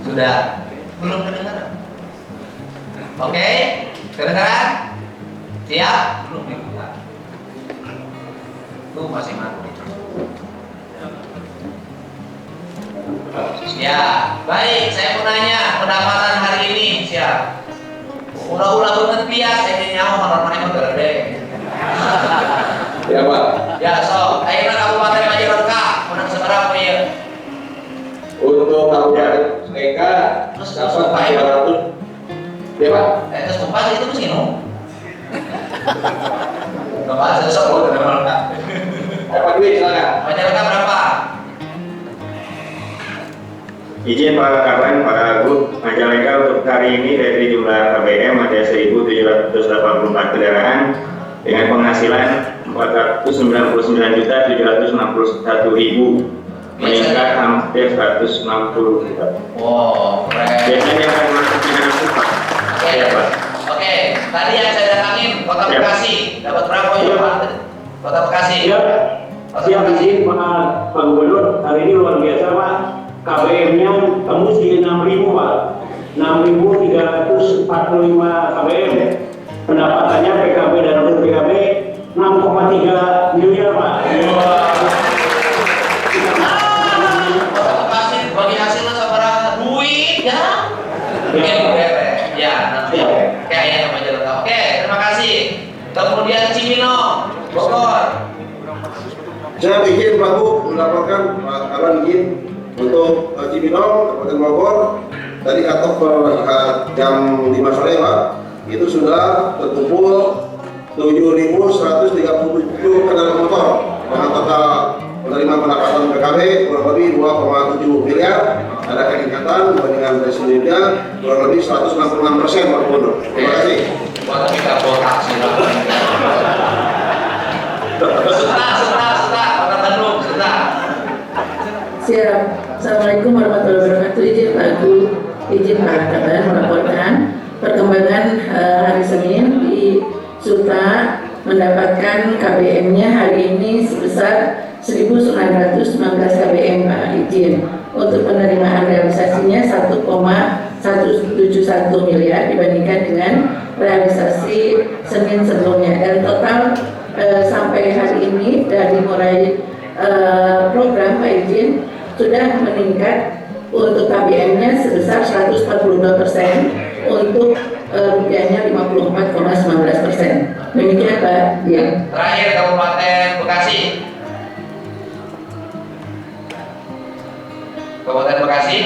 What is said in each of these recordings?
Sudah? Belum kedengaran? Oke, kedengaran? Siap? Belum dibuka. Tuh masih mati. Ya, baik. Saya mau nanya pendapatan hari ini. Siap? Ulah-ulah banget bias. Ini nyawa orang-orang yang gede. Ya Pak. Ya, so. Ayeuna Kabupaten Majalengka menang seberapa ya? Untuk Kabupaten mereka dapat 300. Ya Pak. Terus kumpas itu mesti no. Bapak sesok Apa duit silakan. Majalengka berapa? Izin Pak Kaban, Pak Gub, Majalengka untuk hari ini dari jumlah KBM ada 1.784 kendaraan dengan penghasilan 499.761.000, meningkat hampir 160 juta. Wow, keren. Biasanya akan masuk dengan Pak. Oke, oke. Tadi yang saya datangin Kota Ya. Bekasi dapat berapa ya Ya. Pak? Kota Bekasi. Siap, siap izin Pak Gubernur. Hari ini luar biasa Pak. KBM-nya tembus di 6.000 Pak. 6.345 KBM. Pendapatannya PKB dan non-PKB 6,3 miliar Pak. Kota Bekasi bagi hasilnya seberapa duit ya? Ya. Ya, nanti kayaknya sama Majalengka. Oke, terima kasih. Kemudian Cibinong, Bogor. Saya izin Pak Bu melaporkan Pak Kaban izin untuk Cibinong, Kabupaten Bogor tadi atau jam 5 sore Pak itu sudah terkumpul 7.137 kendaraan motor dengan total penerima pendapatan PKB kurang lebih 2,7 miliar. Ada peningkatan dibandingkan dari sebelumnya kurang lebih 166% Pak Gubernur. Terima kasih. Buat kita botak sih. Setelah, Kota Bandung, setelah. Siap. Assalamualaikum warahmatullahi wabarakatuh. Izin Pak Gu, izin Pak Kaban melaporkan perkembangan hari Senin di Suta mendapatkan KBM-nya hari ini sebesar 1.919 KBM Pak izin. Untuk penerimaan realisasinya 1,171 miliar dibandingkan dengan realisasi Senin sebelumnya, dan total sampai hari ini dari mulai program Pak izin sudah meningkat untuk KBM-nya sebesar 142%, untuk rupiahnya 54,19%. Demikian Pak Dian. Terakhir Kabupaten Bekasi. Kabupaten Bekasi.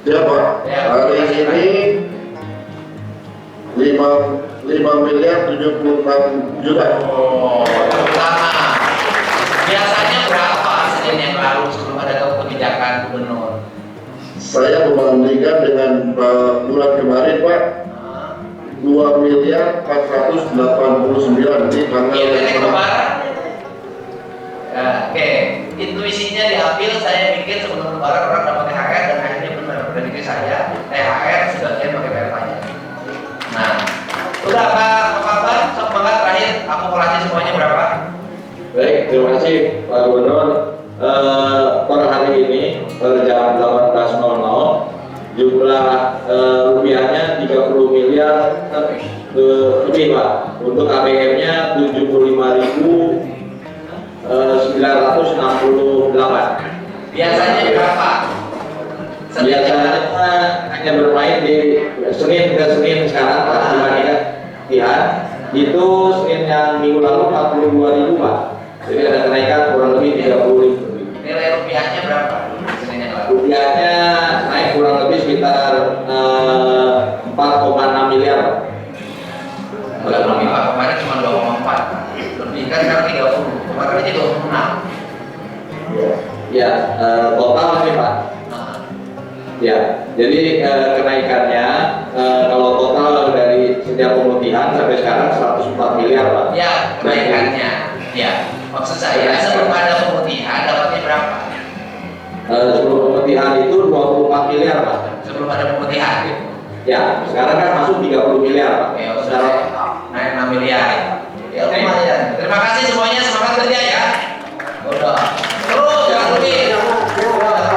Ya Pak, Ya, hari terima kasih, ini 5 miliar 76 juta. Oh, pertama. Biasanya berapa Senin yang lalu sebelum ada kebijakan gubernur? Saya membandingkan dengan bulan kemarin Pak, 2 miliar 489 di tanggal Iya, ini lebaran. Oke, intuisinya diambil. Saya pikir sebelum lebaran orang dapat THR dan akhirnya benar prediksi saya THR sebagian pakai bayar pajak. Nah, udah Pak Kabar, semangat terakhir akumulasi semuanya berapa? Baik, terima kasih Pak Gubernur. Per hari ini per jam 18.00 jumlah rupiahnya 30 miliar lebih Pak. Untuk KBM-nya 75.968. Biasanya berapa? Biasanya hanya bermain di Senin ke Senin sekarang Pak, dibandingkan lihat itu Senin yang minggu lalu 42.000 Pak. Jadi ada kenaikan kurang lebih 30.000. Nilai rupiahnya berapa? Senin yang lalu. Rupiahnya naik kurang lebih sekitar 4,6 miliar. Bulan lebih Pak, kemarin cuma 2,4. Lebih kan sekarang 30. Kemarin aja 26. Ya, total nih Pak. Nah, Ya, jadi kenaikannya kalau total dari sejak pemutihan sampai sekarang 104 miliar Pak. ya kenaikannya. Ya, maksud saya sebelum ada pemutihan dapatnya berapa? Sebelum pemutihan itu 24 miliar Pak. Sebelum ada pemutihan. Ya, sekarang kan masuk 30 miliar Pak. Oke, sudah naik 6 miliar. Ya lumayan. Terima kasih semuanya, semangat kerja ya. Udah. Terus jangan rugi. Semangat.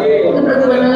sebagai Untuk bagaimana